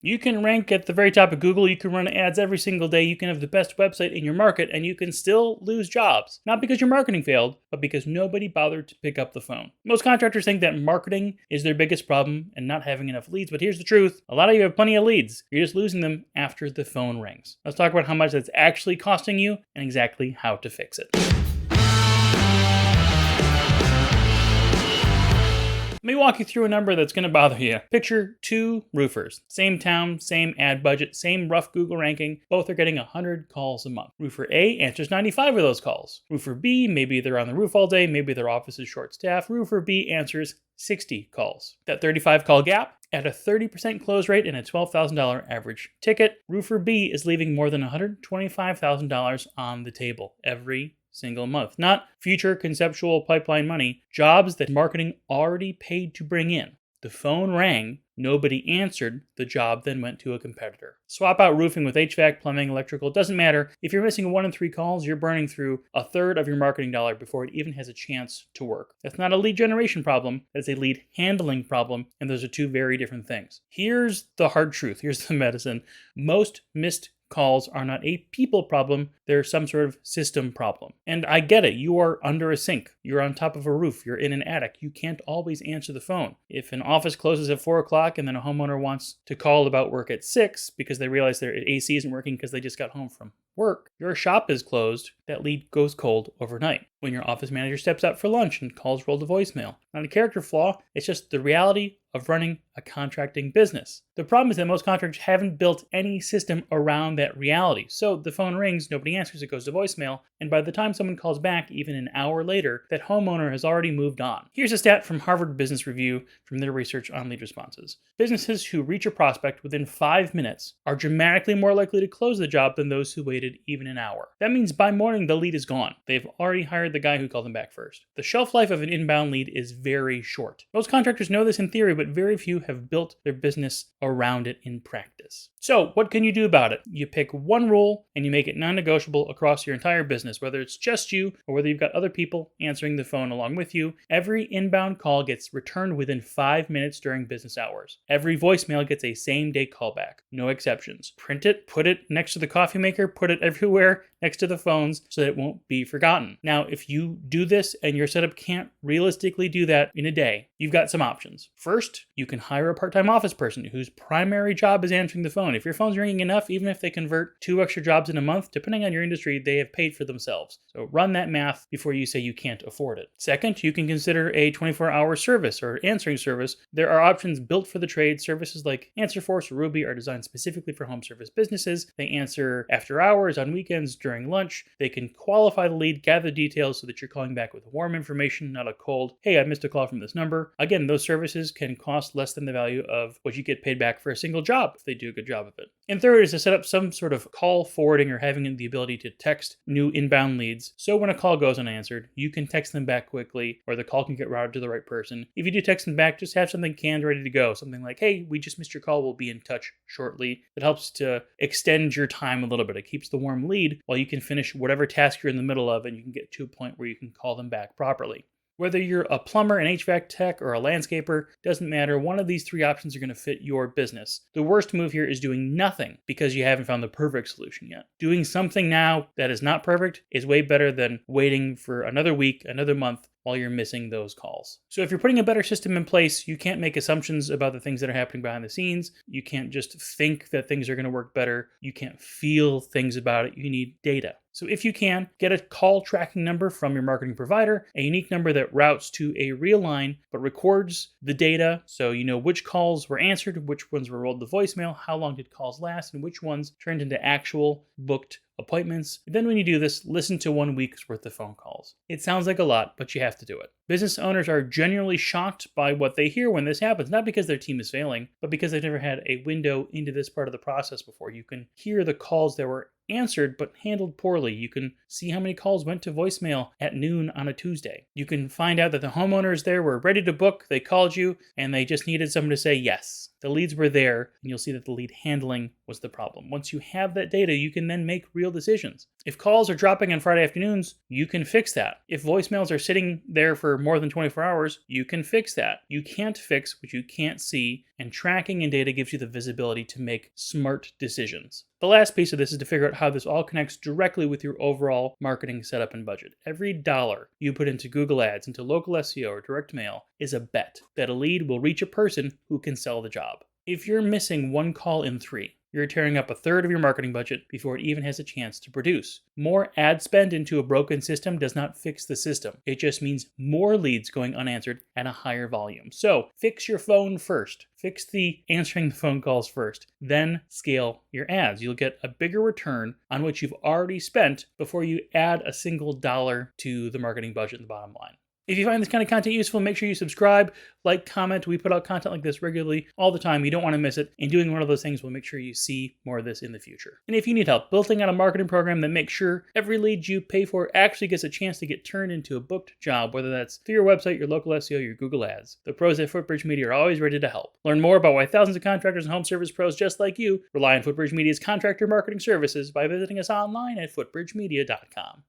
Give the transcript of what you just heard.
You can rank at the very top of Google, you can run ads every single day, you can have the best website in your market, and you can still lose jobs. Not because your marketing failed, but because nobody bothered to pick up the phone. Most contractors think that marketing is their biggest problem and not having enough leads, but here's the truth. A lot of you have plenty of leads. You're just losing them after the phone rings. Let's talk about how much that's actually costing you and exactly how to fix it. Let me walk you through a number that's going to bother you. Picture two roofers. Same town, same ad budget, same rough Google ranking. Both are getting 100 calls a month. Roofer A answers 95 of those calls. Roofer B, maybe they're on the roof all day, maybe their office is short staffed. Roofer B answers 60 calls. That 35 call gap, at a 30% close rate and a $12,000 average ticket, Roofer B is leaving more than $125,000 on the table every single month. Not future conceptual pipeline money, jobs that marketing already paid to bring in. The phone rang, nobody answered, the job then went to a competitor. Swap out roofing with HVAC, plumbing, electrical, doesn't matter. If you're missing 1 in 3 calls, you're burning through a third of your marketing dollar before it even has a chance to work. That's not a lead generation problem, that's a lead handling problem, and those are two very different things. Here's the hard truth, here's the medicine. Most missed calls are not a people problem, they're some sort of system problem. And I get it, you are under a sink, you're on top of a roof, you're in an attic, you can't always answer the phone. If an office closes at 4 o'clock and then a homeowner wants to call about work at 6 because they realize their AC isn't working because they just got home from work, your shop is closed, that lead goes cold overnight. When your office manager steps out for lunch and calls roll to voicemail. Not a character flaw, it's just the reality of running a contracting business. The problem is that most contractors haven't built any system around that reality. So the phone rings, nobody answers, it goes to voicemail, and by the time someone calls back, even an hour later, that homeowner has already moved on. Here's a stat from Harvard Business Review from their research on lead responses. Businesses who reach a prospect within 5 minutes are dramatically more likely to close the job than those who waited even an hour. That means by morning, the lead is gone. They've already hired the guy who called them back first. The shelf life of an inbound lead is very short. Most contractors know this in theory, but very few have built their business around it in practice. So what can you do about it? You pick one rule and you make it non-negotiable across your entire business, whether it's just you or whether you've got other people answering the phone along with you. Every inbound call gets returned within 5 minutes during business hours. Every voicemail gets a same-day callback. No exceptions. Print it, put it next to the coffee maker, put it everywhere next to the phones so that it won't be forgotten. Now, if you do this and your setup can't realistically do that in a day, you've got some options. First, you can hire a part-time office person whose primary job is answering the phone. If your phone's ringing enough, even if they convert 2 extra jobs in a month, depending on your industry, they have paid for themselves. So run that math before you say you can't afford it. Second, you can consider a 24-hour service or answering service. There are options built for the trade. Services like AnswerForce or Ruby are designed specifically for home service businesses. They answer after hours, on weekends, during lunch. They can qualify the lead, gather details so that you're calling back with warm information, not a cold, hey, I missed a call from this number. Again, those services can cost less than the value of what you get paid back for a single job if they do a good job of it. And third is to set up some sort of call forwarding or having the ability to text new inbound leads. So when a call goes unanswered, you can text them back quickly or the call can get routed to the right person. If you do text them back, just have something canned ready to go. Something like, hey, we just missed your call. We'll be in touch shortly. It helps to extend your time a little bit. It keeps the warm lead while you can finish whatever task you're in the middle of and you can get to a point where you can call them back properly. Whether you're a plumber, an HVAC tech, or a landscaper, doesn't matter. One of these 3 options are going to fit your business. The worst move here is doing nothing because you haven't found the perfect solution yet. Doing something now that is not perfect is way better than waiting for another week, another month, while you're missing those calls. So if you're putting a better system in place, you can't make assumptions about the things that are happening behind the scenes. You can't just think that things are going to work better. You can't feel things about it. You need data. So if you can, get a call tracking number from your marketing provider, a unique number that routes to a real line, but records the data so you know which calls were answered, which ones were rolled to voicemail, how long did calls last, and which ones turned into actual booked appointments. Then when you do this, listen to 1 week's worth of phone calls. It sounds like a lot, but you have to do it. Business owners are genuinely shocked by what they hear when this happens, not because their team is failing, but because they've never had a window into this part of the process before. You can hear the calls that were answered but handled poorly. You can see how many calls went to voicemail at noon on a Tuesday. You can find out that the homeowners there were ready to book, they called you, and they just needed someone to say yes. The leads were there, and you'll see that the lead handling was the problem. Once you have that data, you can then make real decisions. If calls are dropping on Friday afternoons, you can fix that. If voicemails are sitting there for more than 24 hours, you can fix that. You can't fix what you can't see, and tracking and data gives you the visibility to make smart decisions. The last piece of this is to figure out how this all connects directly with your overall marketing setup and budget. Every dollar you put into Google Ads, into local SEO or direct mail is a bet that a lead will reach a person who can sell the job. If you're missing 1 call in 3, you're tearing up a third of your marketing budget before it even has a chance to produce. More ad spend into a broken system does not fix the system. It just means more leads going unanswered at a higher volume. So fix your phone first. Fix the answering the phone calls first. Then scale your ads. You'll get a bigger return on what you've already spent before you add a single dollar to the marketing budget in the bottom line. If you find this kind of content useful, make sure you subscribe, like, comment. We put out content like this regularly all the time. You don't want to miss it. And doing one of those things will make sure you see more of this in the future. And if you need help building out a marketing program that makes sure every lead you pay for actually gets a chance to get turned into a booked job, whether that's through your website, your local SEO, your Google Ads, the pros at FootbridgeMedia are always ready to help. Learn more about why thousands of contractors and home service pros just like you rely on FootbridgeMedia's contractor marketing services by visiting us online at FootbridgeMedia.com.